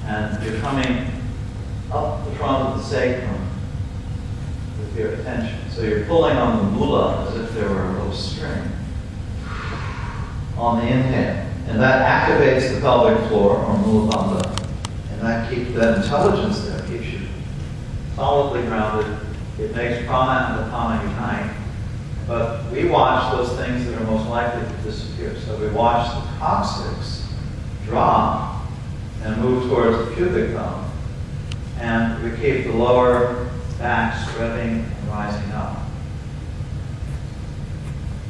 And you're coming up the front of the sacrum with your attention. So you're pulling on the mula as if there were a little string on the inhale. And that activates the pelvic floor, or mula bandha. And that keeps that intelligence there, keeps you solidly grounded. It makes prana and apana unite. But we watch those things that are most likely to disappear. So we watch the coccyx drop and move towards the pubic bone. And we keep the lower back spreading and rising up.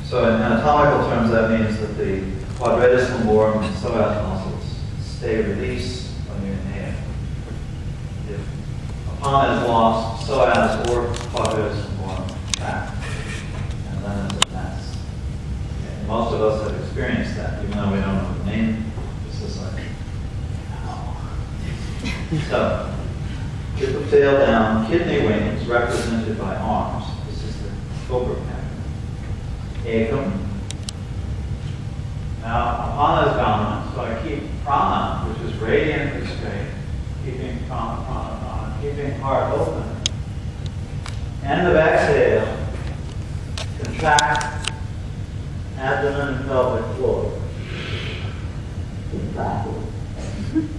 So in anatomical terms, that means that the quadratus lumborum and psoas muscles stay released when you inhale. If apana is lost, psoas or quadratus lumborum back. And then it's a mess. And most of us have experienced that, even though we don't know the name. It's just like, ow. So, get the tail down, kidney wings represented by arms. This is the cobra pattern. Ekam. Now, apana is dominant, so I keep prana, which is radiantly straight, keeping prana, prana, prana, keeping heart open. End of exhale, contract abdomen and pelvic floor. Backward.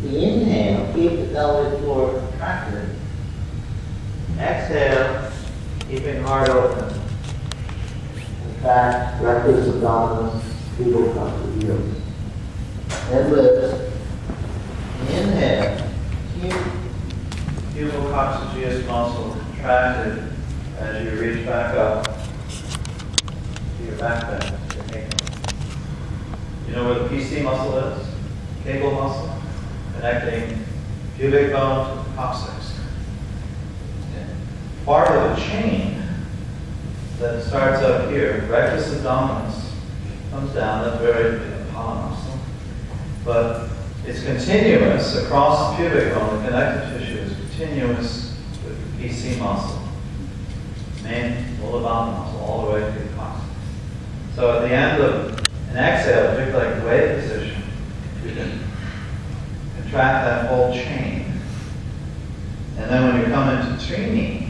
The inhale, keep the pelvic floor contracted. Exhale, keeping heart open. Contract rectus abdominis, pubal coccygeus. And lift. Inhale, keep pubal coccygeus muscle contracted as you reach back up to your back bend. You know where the PC muscle is? Cable muscle, connecting pubic bone to the coccyx. Part of a chain that starts up here, rectus abdominis, comes down, that's very apana muscle. But it's continuous across the pubic bone, the connective tissue is continuous with the PC muscle, main mula bandha muscle, all the way to the coccyx. So at the end of an exhale, particularly like the wave position, you can contract that whole chain. And then when you come into trini,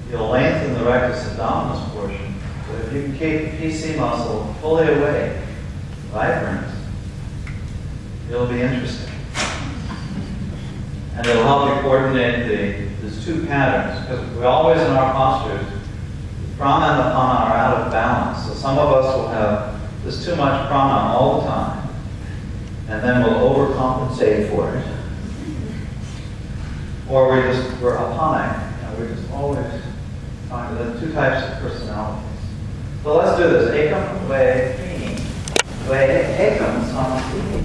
you'll lengthen the rectus abdominis portion. So if you can keep the PC muscle fully awake, vibrant, it'll be interesting. And it'll help you coordinate these two patterns, because we always in our postures, prana and apana are out of balance. So some of us will have this too much prana all the time, and then we'll overcompensate for it. Or we're apanic, and we're just always trying to, there's two types of personalities. So let's do this. Ekam, way, trini. Way, ekam, sama, trini.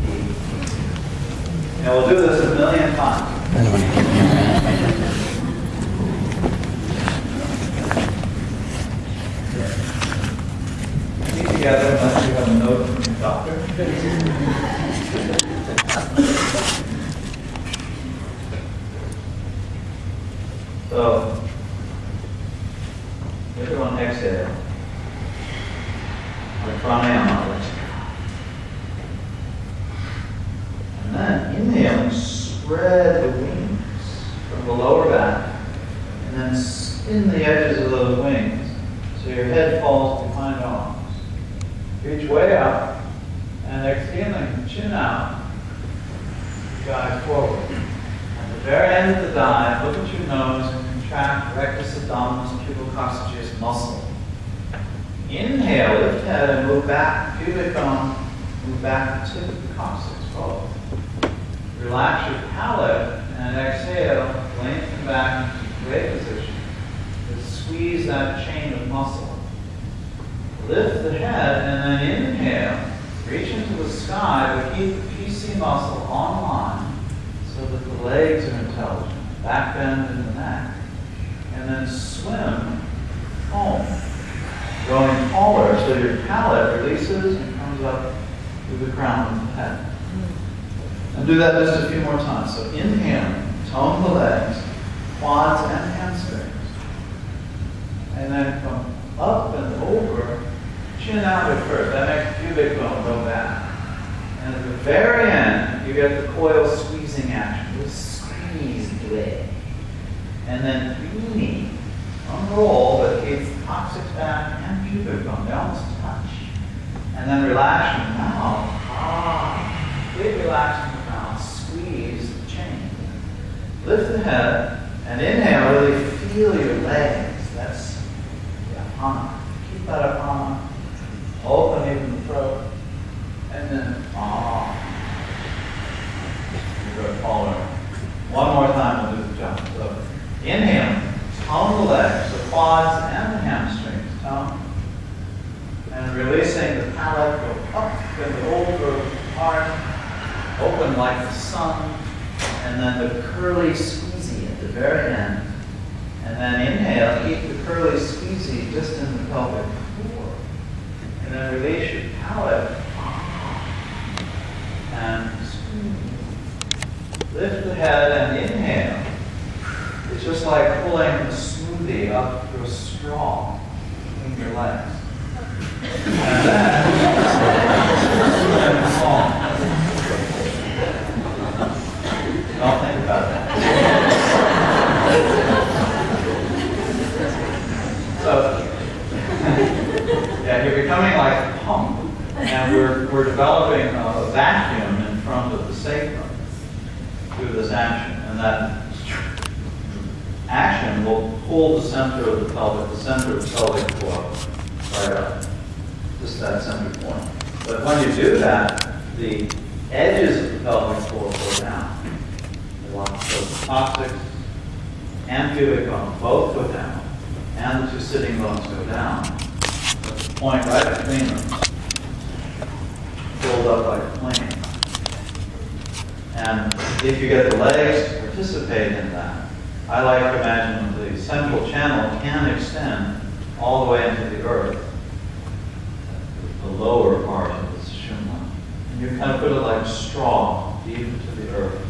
And we'll do this a million times. Keep together unless you have a note from your doctor. So, everyone exhale. Like pranayama. And then inhale, spread the wings from the lower back, and then spin the edges of those wings so your head falls behind arms. Reach way up, and exhaling, chin out, dive forward. At the very end of the dive, look at your nose and contract rectus abdominis pubal coccygeus muscle. Inhale, lift head and move back, pubic bone, move back the tip of the coccyx forward. Relax your palate and exhale, lengthen back into wave position. Just squeeze that chain of muscle. Lift the head and then inhale, reach into the sky, but keep the PC muscle online so that the legs are intelligent. Back bend in the neck. And then swim home, going taller so your palate releases and comes up to the crown of the head. And do that just a few more times. So inhale, tone the legs, quads and hamstrings. And then come up and over, chin out at first. That makes the pubic bone go back. And at the very end, you get the coil squeezing action. You squeeze the leg. And then Freeman, unroll, but keep coccyx back and pubic bone. They almost touch. And then relax your mouth. Completely relax your mouth. Squeeze the chain. Lift the head and inhale. Really feel your legs. That's the apana. Keep that apana. Open even the throat. And then you're going to follow. One more time, we'll do the jump. So inhale, tone the legs, the quads and the hamstrings. Tone. And releasing the palate, go up and over the heart, open like the sun, and then the curly squeezy at the very end. And then inhale, keep the curly squeezy just in the pelvic floor. And then release your palate. And squeeze. Lift the head and inhale. It's just like pulling a smoothie up through a straw between your legs. And then don't think about that. So, yeah, you're becoming like a pump, and we're developing a vacuum in front of the sacrum through this action, and that action will pull the center of the pelvic, the center of the pelvic floor right up. Just that center point. But when you do that, the edges of the pelvic floor go down. So the coccyx and pubic bone both go down, and the two sitting bones go down. But the point right between them filled up like a plane. And if you get the legs to participate in that, I like to imagine that the central channel can extend all the way into the earth, the lower part of the sushumna. And you kind of put it like a straw deep into the earth.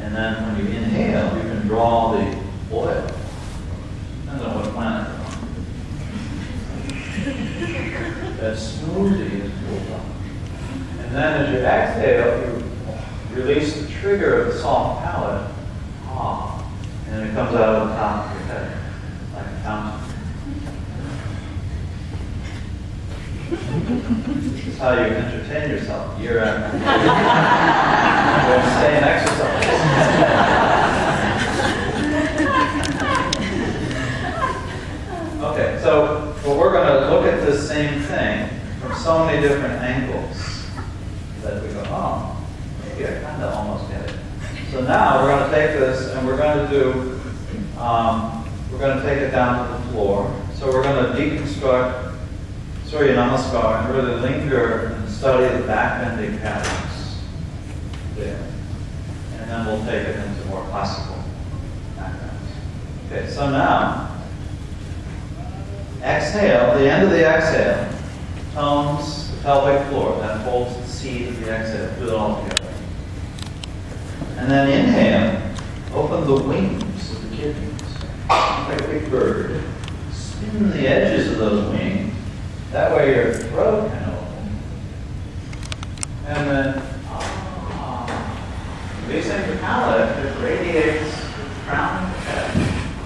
And then when you inhale, you can draw the oil. Depends on what planet you're on. That smoothie is pulled up. And then as you exhale, you release the trigger of the soft palate. And it comes out of the top of your head, like a fountain. This is how you entertain yourself year after year. You're going to stay and exercise. Okay, so we're going to look at this same thing from so many different angles that we go, maybe I kind of almost get it. So now we're going to take this and we're going to do, we're going to take it down to the floor. So we're going to deconstruct Surya Namaskar and really linger and study the backbending patterns there. And then we'll take it into more classical backgrounds. Okay, so now, exhale, the end of the exhale tones the pelvic floor, that holds the seed of the exhale, do it all together. And then inhale, open the wings of the kidneys, like a big bird. Spin the edges of those wings. That way your throat can open. And then, releasing the palate, it radiates the crown of the head.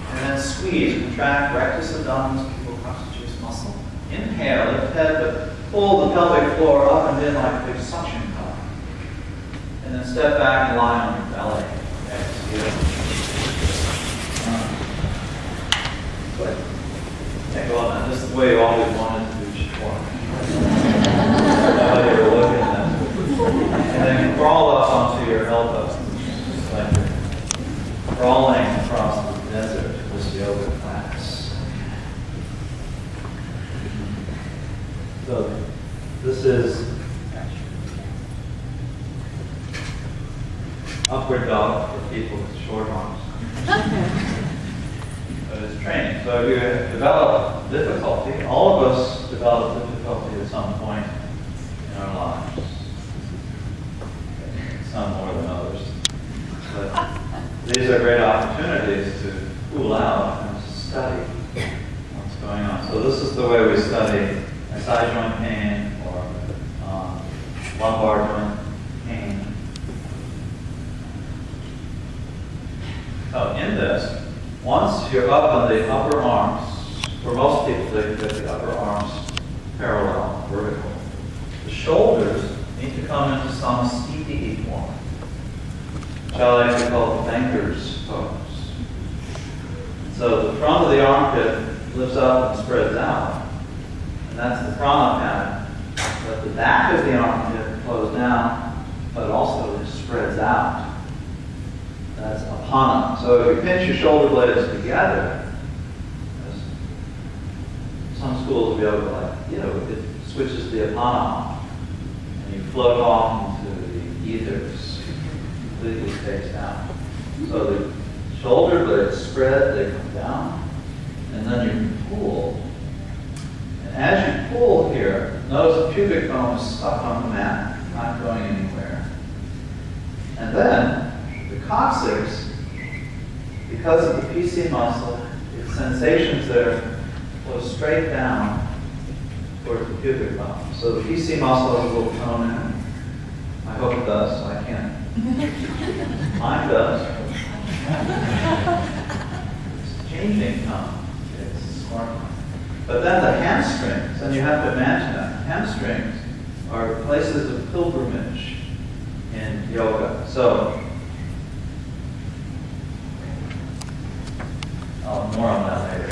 And then squeeze, contract rectus abdominis, pubococcygeus muscle. Inhale, lift head, but pull the pelvic floor up and in like a big suction cup. And then step back and lie on your belly. Exhale. Good. Okay, well, now this is the way you always wanted to do Shikwa. Now you were looking at it. And then you crawl up onto your elbows. Like you're crawling across the desert to this yoga class. So this is upward dog for people with short arms. But it's training. So if you develop difficulty, all of us develop difficulty at some point in our lives. Some more than others. But these are great opportunities to cool out and study what's going on. So this is the way we study side joint pain or lumbar joint in this, once you're up on the upper arms, for most people they get the upper arms parallel, vertical. The shoulders need to come into some steepy form, which I like to call the banker's pose. So the front of the armpit lifts up and spreads out, and that's the prana pattern. But the back of the armpit flows down, but also it spreads out. That's apana. So if you pinch your shoulder blades together, some schools will be able to, like, it switches the apana off, and you float off into the ethers, completely face down. So the shoulder blades spread, they come down, and then you pull. And as you pull here, notice the pubic bone is stuck on the mat, not going anywhere. And then the coccyx, because of the PC muscle, its sensations there flow straight down towards the pubic bone. So the PC muscle has a little tone in it. I hope it does. I can't. Mine does. It's changing tone. It's smart. But then the hamstrings, and you have to imagine that. Hamstrings are places of pilgrimage in yoga. So, more on that later.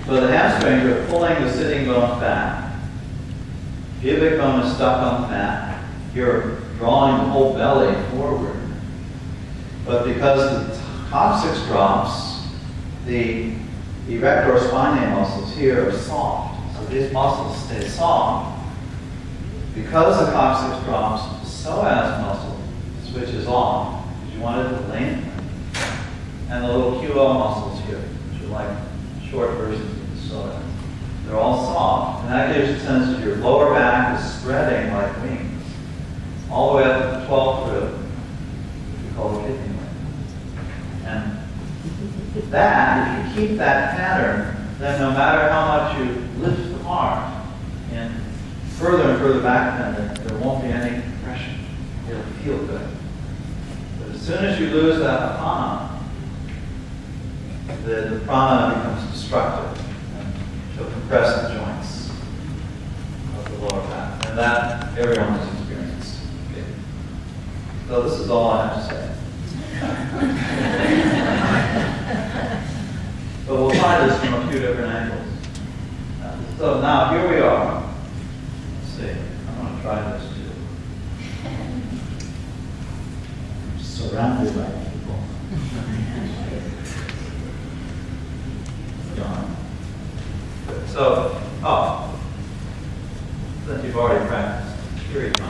So the hamstrings are pulling the sitting bones back. Pubic bone is stuck on the mat. You're drawing the whole belly forward. But because the coccyx drops, the erector spinae muscles here are soft. So these muscles stay soft. Because the coccyx drops, the psoas muscle switches off, because you want it to lengthen. And the little QO muscles here, which are like short versions of the psoas. They're all soft, and that gives you a sense that your lower back is spreading like wings, all the way up to the 12th rib, which we call the kidney wing. And that, if you keep that pattern, then no matter how much you lift the arm and further and further back bend, there won't be any compression. It'll feel good. But as soon as you lose that apana, the prana becomes destructive, and she'll compress the joints of the lower back. And that everyone has experienced. Okay. So this is all I have to say. But we'll try this from a few different angles. So now here we are. Let's see. I'm going to try this too. I'm surrounded by people. So, since you've already practiced, here you go.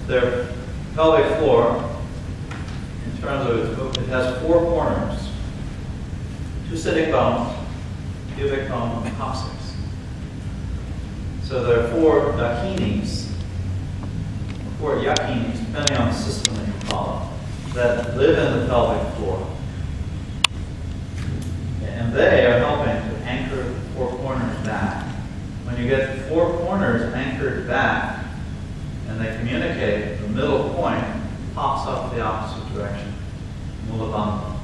Their pelvic floor, in terms of it has 4 corners, 2 sitting bones, pubic bone, and coccyx. So there are 4 dakinis, 4 yakinis, depending on the system that you follow, that live in the pelvic floor. And they are helping to anchor the 4 corners back. When you get 4 corners anchored back and they communicate, the middle point pops up the opposite direction, Mulabandha.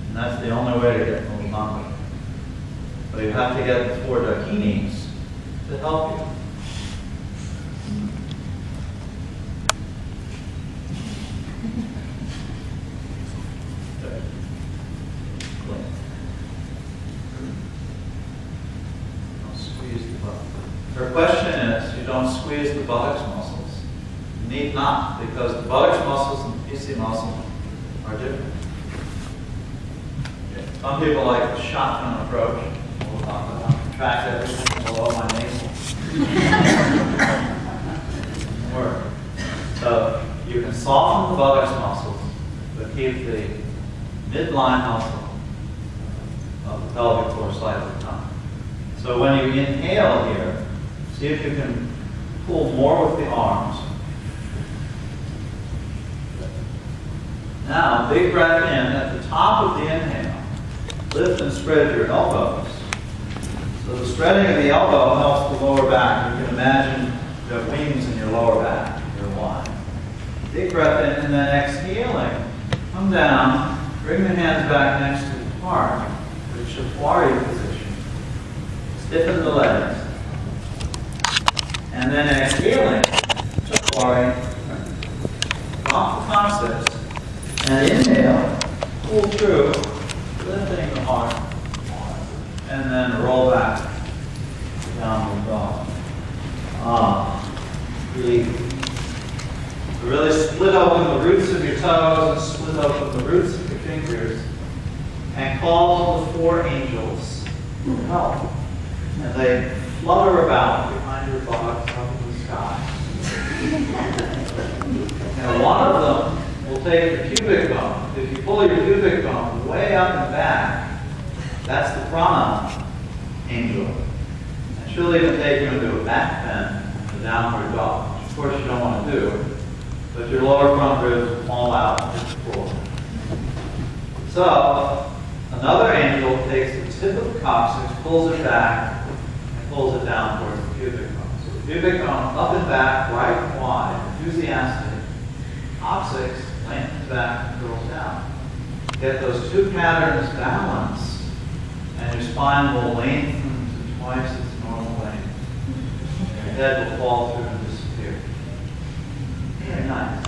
And that's the only way to get Mulabandha. But you have to get the 4 dakinis to help you. Her question is, you don't squeeze the buttocks muscles. You need not, because the buttocks muscles and the PC muscle are different. Okay. Some people like the shotgun approach. We'll talk about contract everything below my nasal. Work. So you can soften the buttocks muscles, but keep the midline muscle of the pelvic floor slightly down. So when you inhale here, see if you can pull more with the arms. Now, big breath in. At the top of the inhale, lift and spread your elbows. So the spreading of the elbow helps the lower back. You can imagine you have wings in your lower back. You're wide. Big breath in, and then exhaling. Come down Bring the hands back next to the heart, the shapwari position. Stiffen the legs. And then exhaling, shapwari, off the coccyx. And inhale, pull through, lifting the heart. And then roll back to downward dog. Breathe. Really split open the roots of your toes and split open the roots of your fingers. And call the 4 angels for help. And they flutter about behind your buttocks up in the sky. And one of them will take the pubic bone. If you pull your pubic bone way up and back, that's the prana angel. And she'll even take you into a back bend, a downward dog, which of course you don't want to do. But your lower front ribs will fall out to the floor. So, another angel takes the tip of the coccyx, pulls it back, and pulls it down towards the pubic bone. So the pubic bone up and back, right and wide, enthusiastic. Coccyx lengthens back and curls down. Get those 2 patterns balanced, and your spine will lengthen to twice its normal length. Your head will fall through and disappear. Very nice.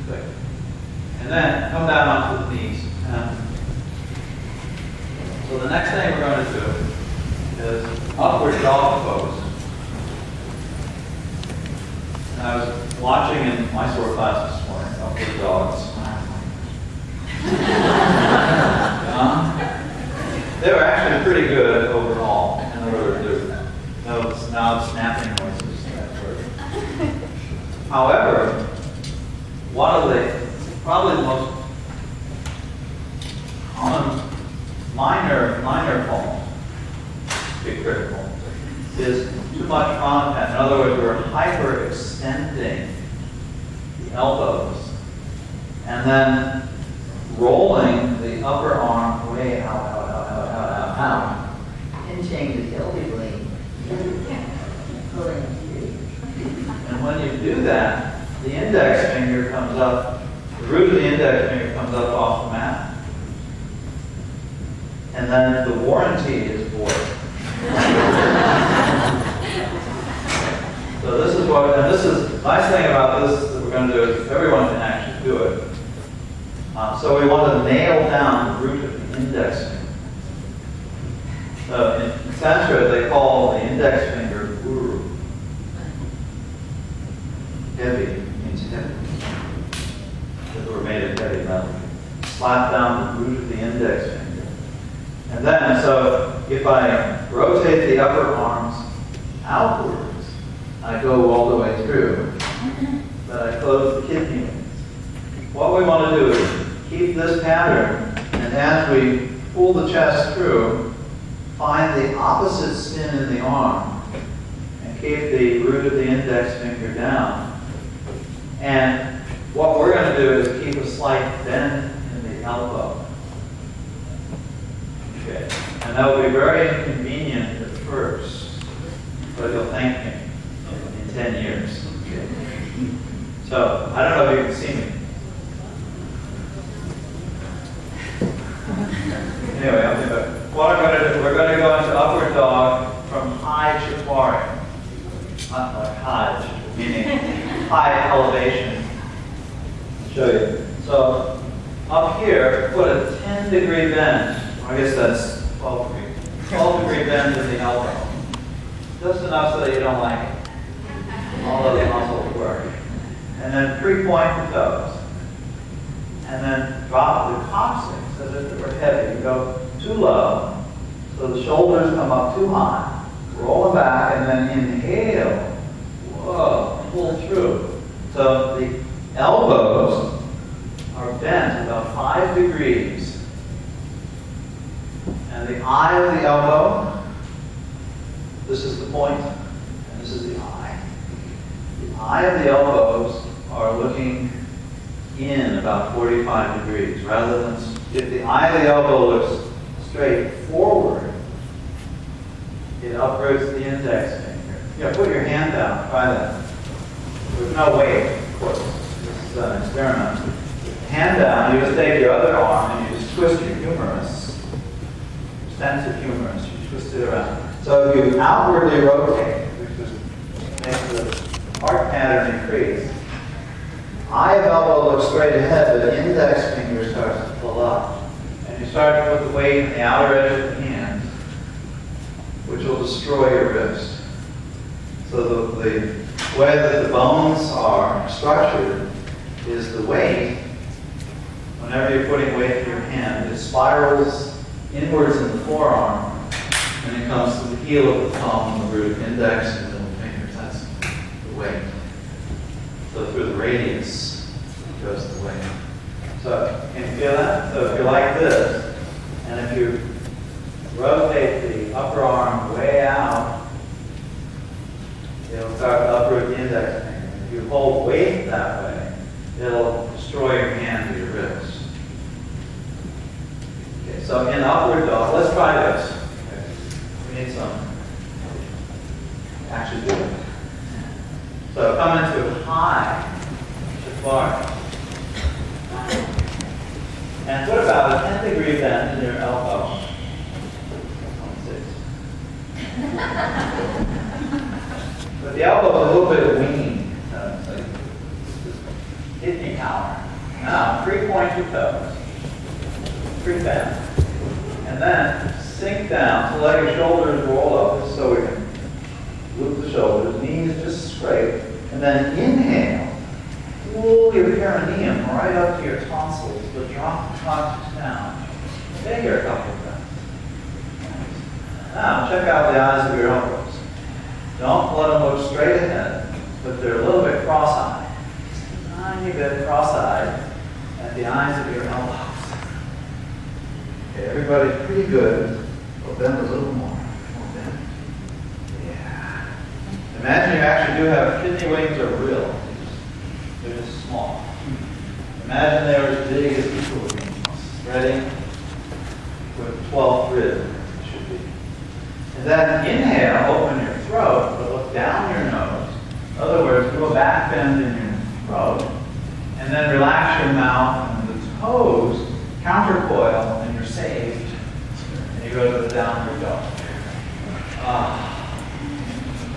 Good. And then come down onto the knees. So the next thing we're going to do is upward dog pose. And I was watching in Mysore class this morning, upward dogs. They were actually pretty good overall. And there were no snapping noises. However, one of the, probably the most common minor fault, be critical, is too much contact. In other words, we're hyperextending the elbows and then rolling the upper arm way out. Pinching the guilty blade. And when you do that, the index finger comes up, the root of the index finger comes up off the mat. And then the warranty is void. So this is what, and this is, the nice thing about this that we're going to do is everyone can actually do it. So we want to nail down the root of the index finger. So in Sanskrit they call the index finger guru. Heavy means heavy. Because we're made of heavy metal. Slap down the root of the index finger. And then, so if I rotate the upper arms outwards, I go all the way through, but I close the kidney veins. What we want to do is keep this pattern, and as we pull the chest through, find the opposite spin in the arm, and keep the root of the index finger down. And what we're going to do is keep a slight bend in the elbow. Okay. And that will be very inconvenient at first, but you'll thank me in 10 years. Okay. So, I don't know if you can see me. Anyway, what I'm going to do, we're going to go into upward dog from high shapwari. Not like high, meaning high elevation. I'll show you. So, up here, put a 10-degree bend. I guess that's 12 degree. 12-degree bend in the elbow. Just enough so that you don't like it. All of the muscles work. And then 3-point the toes. And then drop the coccyx as if it were heavy. You go too low, so the shoulders come up too high. Roll them back and then inhale. Whoa, pull through. So the elbows are bent about 5 degrees. And the eye of the elbow, this is the point, and this is the eye. The eye of the elbows are looking in about 45 degrees, rather than, if the eye of the elbow looks straight forward, it uproots the index finger. Yeah, put your hand down, try that. There's no weight, of course. This is an experiment. hand down, you just take your other arm and you just twist your humerus, extensive humerus, you twist it around. So if you outwardly rotate, which just makes the heart pattern increase, eye of elbow looks straight ahead, but the index finger starts to pull up. And you start to put the weight in the outer edge of the hand, which will destroy your wrist. So the way that the bones are structured is the weight, whenever you're putting weight in your hand, it spirals inwards in the forearm, and it comes to the heel of the thumb, the root, index, and middle fingers. That's the weight. So through the radius goes the weight. So can you feel that? So if you're like this, and if you rotate the upper arm way out, it'll start to uproot the index finger. If you hold weight that way, it'll destroy your hand or your wrist. Okay, so in upward dog, let's try this. Okay. We need some actually do it. So come into high shift bar. And put about a 10-degree bend in your elbow. 26. But the elbow is a little bit winging. It's like kidney power. Now, 3 point your toes. 3 bend. And then sink down. So let your shoulders roll up just so we can loop the shoulders. Knees just straight. And then inhale. Pull your perineum right up to your tonsils, but drop the tonsils down. Stay here a couple of breaths. Now, check out the eyes of your elbows. Don't let them look straight ahead, but they're a little bit cross-eyed. Just a tiny bit cross-eyed at the eyes of your elbows. Okay, everybody's pretty good. We'll bend a little more. More bend. Yeah. Imagine you actually do have kidney wings are real. They're just small. Imagine they were as big as eagle wings, spreading with 12th rib, it should be. And then inhale, open your throat, but look down your nose. In other words, do a back bend in your throat, and then relax your mouth and the toes, countercoil, and you're saved. And you go to the downward dog.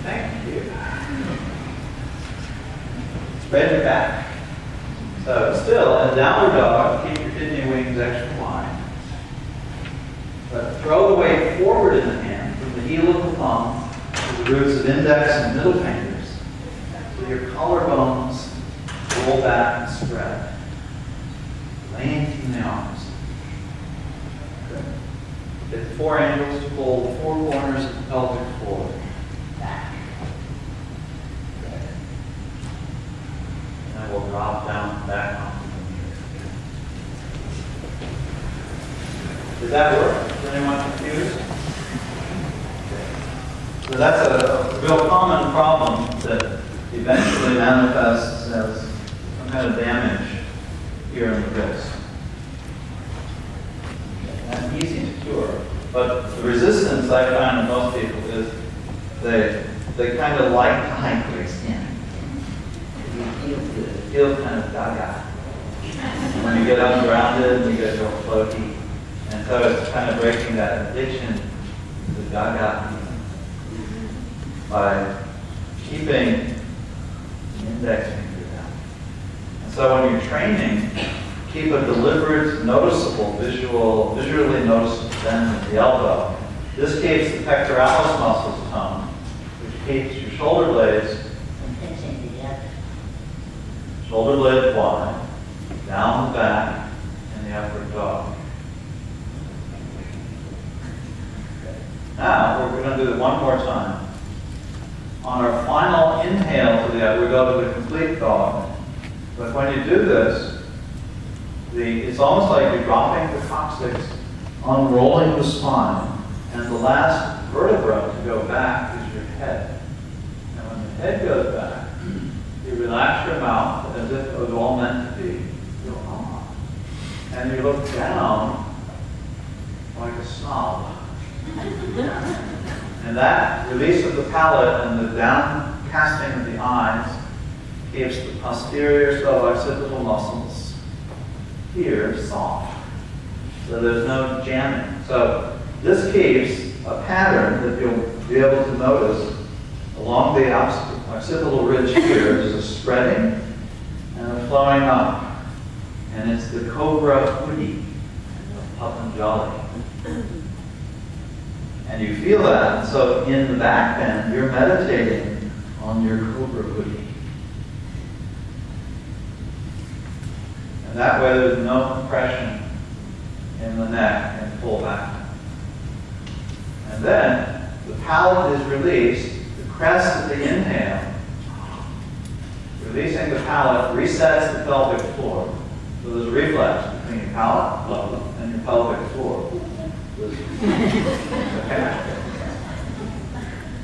Thank you. Spread your back. So still, in downward dog, keep your kidney wings extra wide. But throw the weight forward in the hand from the heel of the thumb to the roots of index and middle fingers. So your collarbones roll back and spread. Lengthen the arms. Good. Get the 4 angles to pull the 4 corners of the pelvic floor back. And we'll drop down back onto the knee. Did that work? Is anyone confused? Okay. So that's a real common problem that eventually manifests as some kind of damage here in the wrist. That's easy to cure. But the resistance I find in most people is they kind of like the high waist in. It feels kind of gaga. When you get ungrounded, you get real floaty. And so it's kind of breaking that addiction to the gaga by keeping the index finger down. And so when you're training, keep a deliberate, noticeable, visually noticeable bend in the elbow. This keeps the pectoralis muscles toned, which keeps your shoulder blades shoulder blade wide, down the back, and the upward dog. Okay. Now, we're going to do it one more time. On our final inhale to the we go to the complete dog. But when you do this, it's almost like you're dropping the coccyx, unrolling the spine, and the last vertebra to go back is your head. And when the head goes back, you relax your mouth as if it was all meant to be. And you look down like a snob. And that release of the palate and the down casting of the eyes keeps the posterior suboccipital muscles here soft. So there's no jamming. So this keeps a pattern that you'll be able to notice along the occipital ridge here. There's a spreading and a flowing up. And it's the cobra hoodie of Patanjali. And you feel that. And so in the back bend, you're meditating on your cobra hoodie. And that way there's no compression in the neck and pull back. And then the palate is released, the crest at the inhale, releasing the palate resets the pelvic floor. So there's a reflex between your palate lobe and your pelvic floor.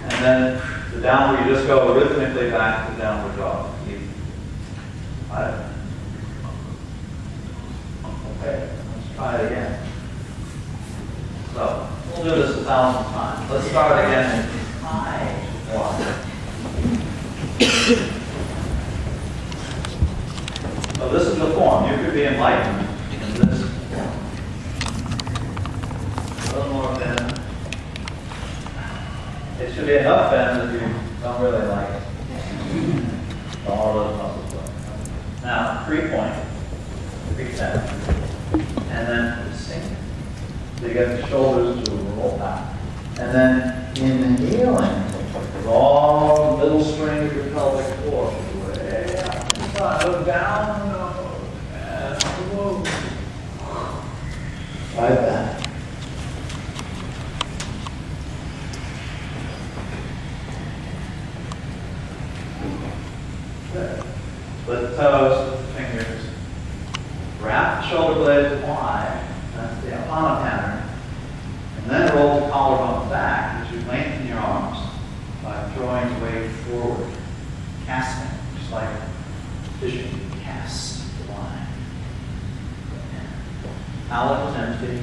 And then the downward, you just go rhythmically back to the downward dog. Okay, let's try it again. So, we'll do this 1,000 times. Let's start again in high water. So this is the form. You could be enlightened in this form. A little more bend. It should be enough bend that you don't really like it. All those muscles work. Now, 3-point, 3-10. And then sink. So you get the shoulders to roll back. And then inhaling with all the middle string of your pelvic floor. Way up inside, look down, and move. Like that. Good. Split the toes with the fingers. Wrap the shoulder blades wide. That's the Apana pattern. And then roll the collarbone back as you lengthen your arms by throwing the weight forward. Casting, just like fishing. You cast the line. Palate is empty.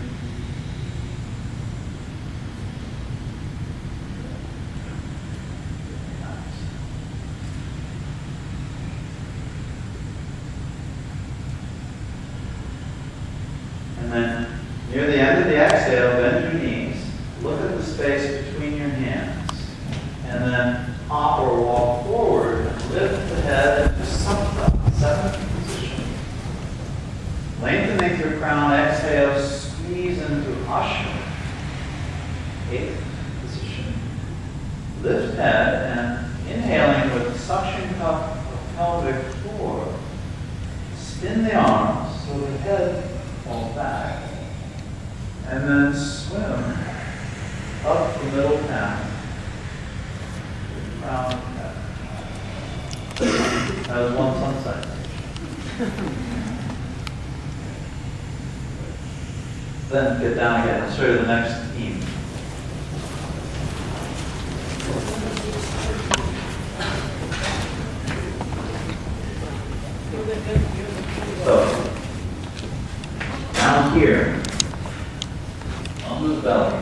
And then, near the end of the exhale, bend your knees. Look at the space between your hands. And then hop or walk forward and lift the head into Supta, 7th position. Lengthening through crown, exhale, squeeze into Asha, 8th position. Lift head and inhaling with the suction cup of pelvic floor. Spin the arms so the head falls back, and then swim up the middle path, crown of the head. That was one sunset. Then get down again. I'll show you the next theme. So, down here, on the belly.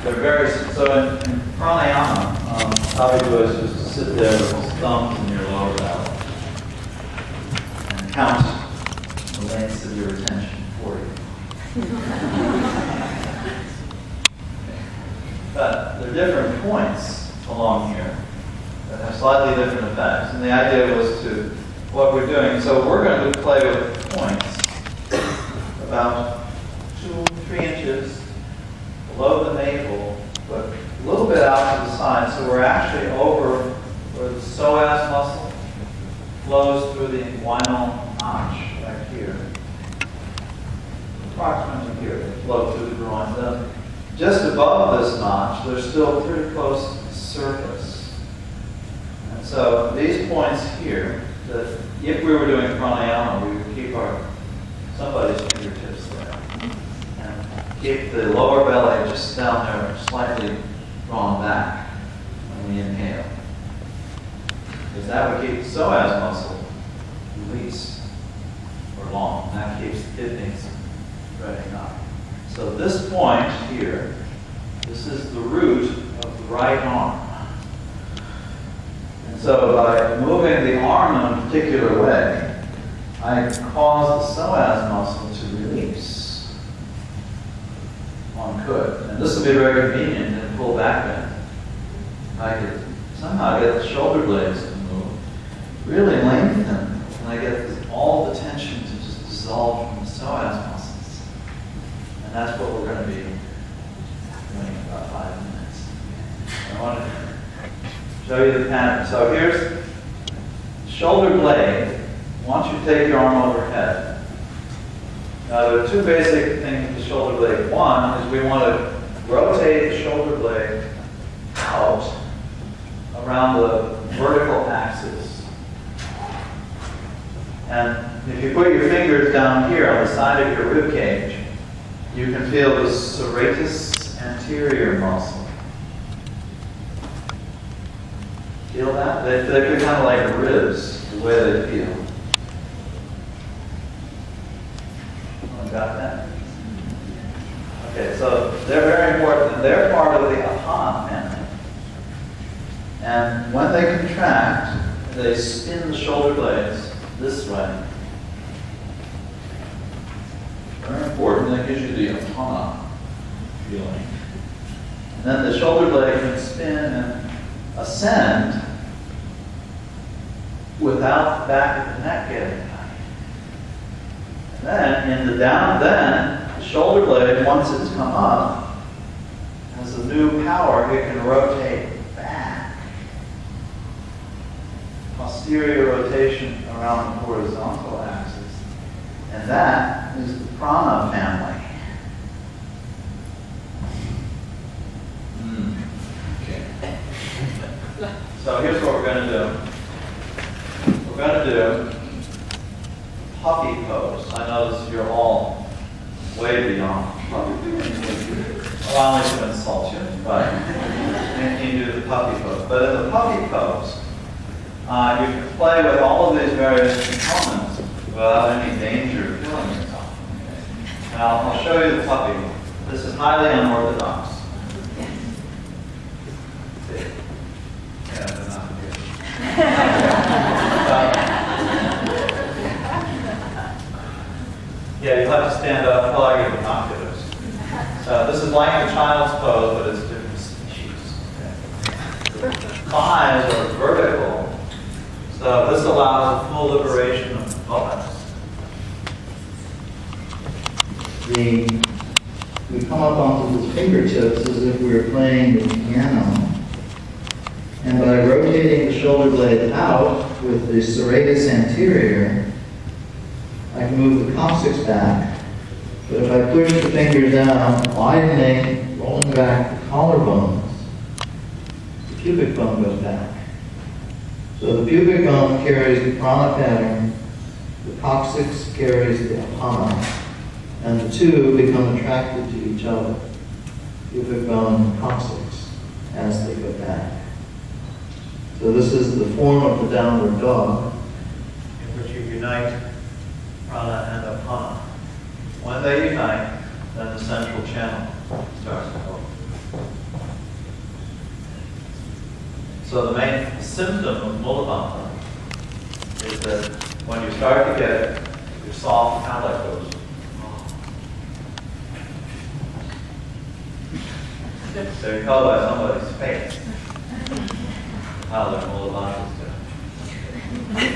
They're very, so in pranayama, how we do is just to sit there with the thumbs in your lower belly and count the lengths of your attention for you. But there are different points along here that have slightly different effects. And the idea was to, what we're doing, so we're going to play with points about 2-3 inches below the navel, but a little bit out to the side. So we're actually over where the psoas muscle flows through the inguinal notch right here. Approximately here, they flow through the groin. Then just above this notch, they're still pretty close to the surface. And so these points here, that if we were doing pranayama, we would keep somebody's fingertips there. And keep the lower belly just down there, slightly drawn back when we inhale. Because that would keep the psoas muscle released or long. And that keeps the kidneys spreading up. So this point here, this is the root of the right arm. And so by moving the arm in a particular way, I cause the psoas muscle to release. One could. And this would be very convenient in full back bend. I could somehow get the shoulder blades to move, really lengthen, and I get all the tension to just dissolve from the psoas muscles. And that's what we're going to be doing in about 5 minutes. I want to show you the pattern. So here's shoulder blade. I want you to take your arm overhead. Now there are two basic things with the shoulder blade. One is we want to rotate the shoulder blade out around the vertical axis. And if you put your fingers down here on the side of your rib cage, you can feel the serratus anterior muscle. Feel that? They're kind of like ribs, the way they feel. Oh, got that? Okay, so they're very important, and they're part of the apana family. And when they contract, they spin the shoulder blades this way. Very important, that gives you the apana feeling. And then the shoulder blade can spin and ascend without the back of the neck getting tight. And then in the the shoulder blade, once it's come up, has a new power. It can rotate back. Posterior rotation around the horizontal axis. And that is the prana family. Okay. So here's what we're going to do. We're going to do puppy pose. I notice you're all way beyond puppy pose. Allow me to insult you, but you can do the puppy pose. But in the puppy pose, you can play with all of these various components without any danger of killing yourself. Okay. Now, I'll show you the puppy. This is highly unorthodox. See? Yeah, they're not yeah, you'll have to stand up while I give binoculars. So this is like a child's pose, but it's a different species. Okay. Thighs are vertical. So this allows a full liberation of the buttocks. We come up onto the fingertips as if we were playing the piano. And by rotating the shoulder blade out with the serratus anterior, I can move the coccyx back. But if I push the fingers down, widening, rolling back the collarbones, the pubic bone goes back. So the pubic bone carries the prana pattern, the coccyx carries the apana, and the two become attracted to each other, pubic bone and coccyx, as they go back. So this is the form of the downward dog, in which you unite prana and apana. When they unite, then the central channel starts to open. So the main symptom of Mulabandha is that when you start to get your soft palate goes, so you're called by somebody's face. How their Mulabandha is doing.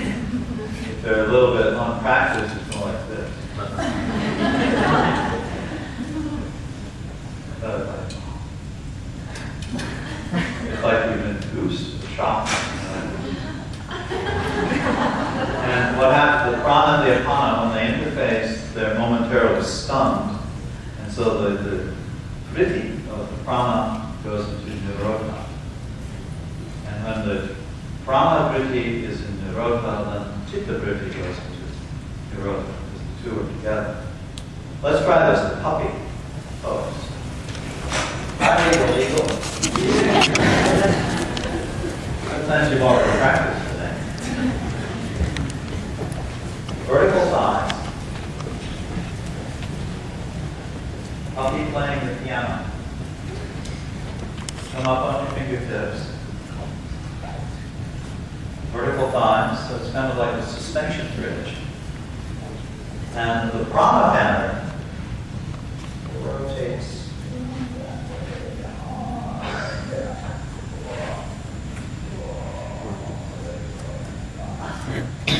If they're a little bit unpracticed, it's more like this. It's like you've been goosed, shocked. And what happens, the prana and the apana, when they interface, they're momentarily stunned. And so the vritti of the prana goes into nirota. And when the prana vritti is in nirota, then chitta vritti goes into nirota, because the two are together. Let's try this, the puppy pose. Illegal. Sometimes you've already practiced today. Vertical thighs. Puppy playing the piano. Come up on your fingertips. Vertical thighs, so it's kind of like a suspension bridge. And the prana pattern rotates.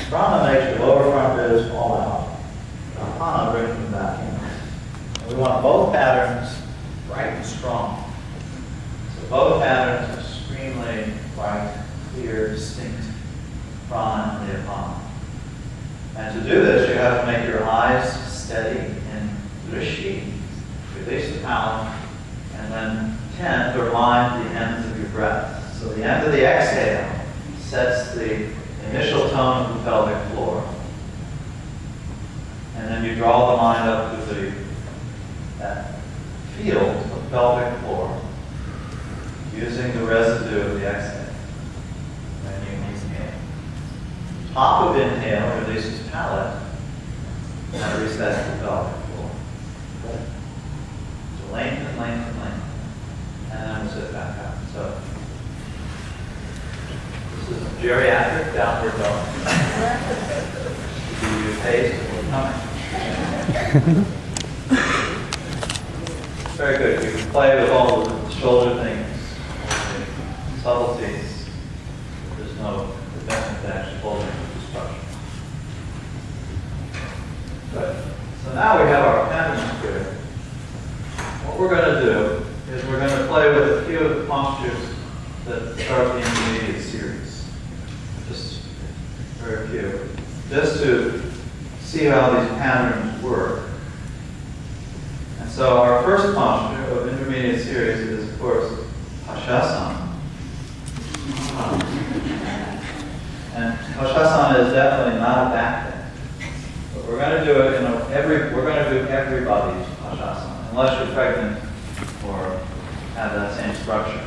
Prana makes your lower front ribs fall out. Prana brings them back in. And we want both patterns bright and strong. So both patterns are extremely bright, clear, distinct prana and neopana. And to do this, you have to make your eyes steady in drishti, release the palate, and then tend to align the ends of your breath. So the end of the exhale sets the initial tone of the pelvic floor. And then you draw the mind up to that field of pelvic floor using the residue of the exhale. Then you inhale. Top of inhale releases palate, and that resets the pelvic floor. So lengthen, lengthen, lengthen. And then we'll sit back out. So this is geriatric downward dog. Do you taste what's coming? Very good. You can play with all the shoulder things, all the subtleties. There's no commitment to actually holding the structure. Good. So now we have our patterns clear. What we're going to do is we're going to play with a few of the postures that start the intermediate series. Just very few. Just to see how these patterns work. And so our first posture of intermediate series is, of course, Hashasana. And Hashasana is definitely not a back bend. But we're going to do it we're going to do everybody's Hashasana, unless you're pregnant or have that same structure.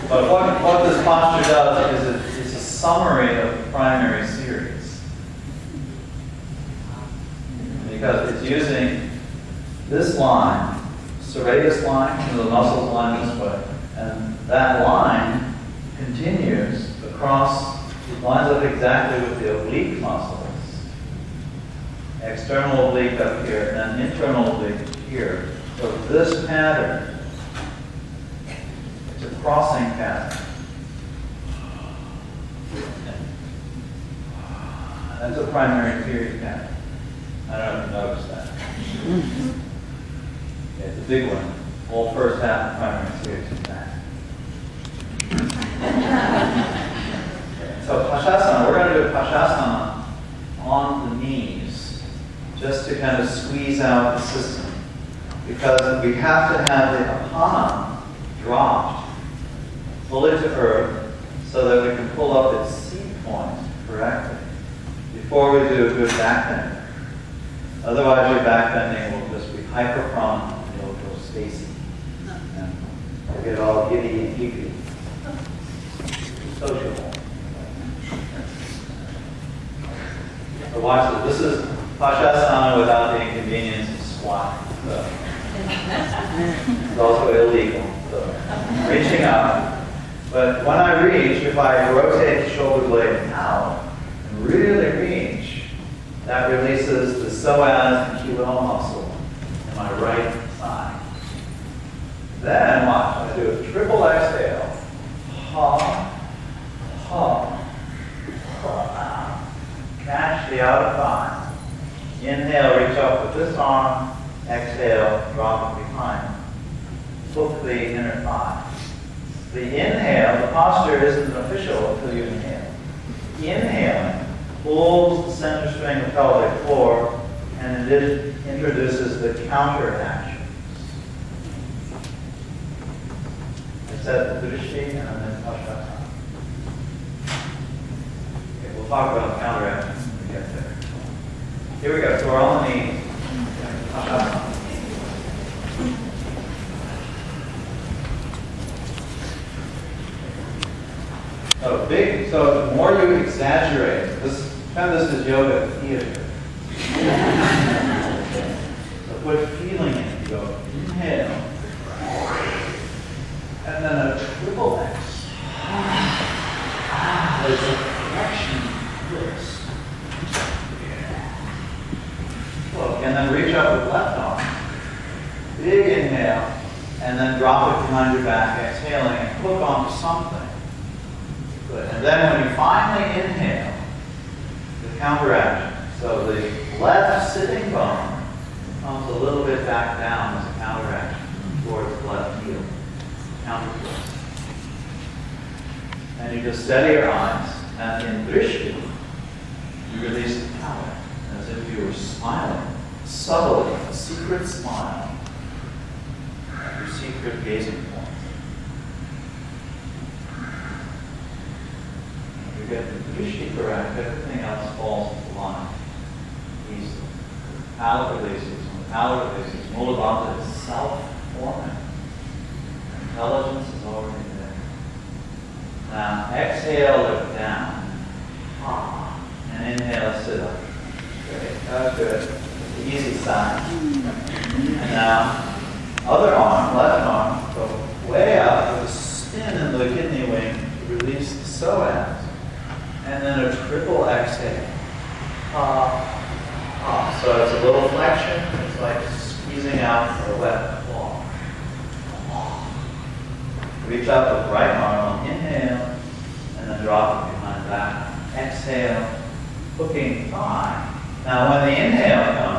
But what this posture does is it's a summary of the primary series. Because it's using this line, serratus line, the muscles line this way, and that line continues across, it lines up exactly with the oblique muscles. External oblique up here, and then internal oblique here. So this pattern, it's a crossing pattern. That's a primary series pattern. I don't know if you noticed that. Yeah, it's a big one. Whole first half of primary series is back. So Hashasana, we're going to do Hashasana on the knees, just to kind of squeeze out the system. Because we have to have the apana dropped fully to earth so that we can pull up its seat point correctly before we do a good back bending. Otherwise, your back bending will just be hyperprone and it'll go spacey. And you'll get all giddy and giggly. Sociable. So watch this. This is Hashasana without the inconvenience of squatting. So it's also illegal. So reaching out. But when I reach, if I rotate the shoulder blade out and really reach, that releases the psoas and QL muscle in my right side. Then watch, I do a triple exhale. Ha, ha, ha. Catch the outer thigh. Inhale, reach up with this arm. Exhale, drop it behind. Hook the inner thigh. The inhale, the posture isn't official until you inhale. Inhaling pulls the center string of pelvic floor, and it introduces the counter actions. I said the drishti and then Hashasana. Okay, we'll talk about counter actions when we get there. Here we go. So we're on the knees. Hashasana. So the more you exaggerate, this is yoga theater. So put feeling in. You go inhale, and then a triple X. And then drop it behind your back, exhaling, and hook onto something. Good. And then when you finally inhale, the counteraction. So the left sitting bone comes a little bit back down as a counteraction towards the left heel. Counter twist. And you just steady your eyes, and in drishti, you release the palate as if you were smiling, subtly, a secret smile, your secret gazing point. If you get the drishti correct, everything else falls into line easily. Palate releases. When the palate releases, Mulabandha is self-forming. Intelligence is already there. Now, exhale, look down. And inhale, sit up. Great. That's good. The easy side. And now, other arm, left arm, go way up with a spin in the kidney wing to release the psoas. And then a triple exhale. So it's a little flexion. It's like squeezing out for a wet claw. Reach up with right arm on inhale, and then drop it behind back. Exhale, hooking thigh. Now when the inhale comes,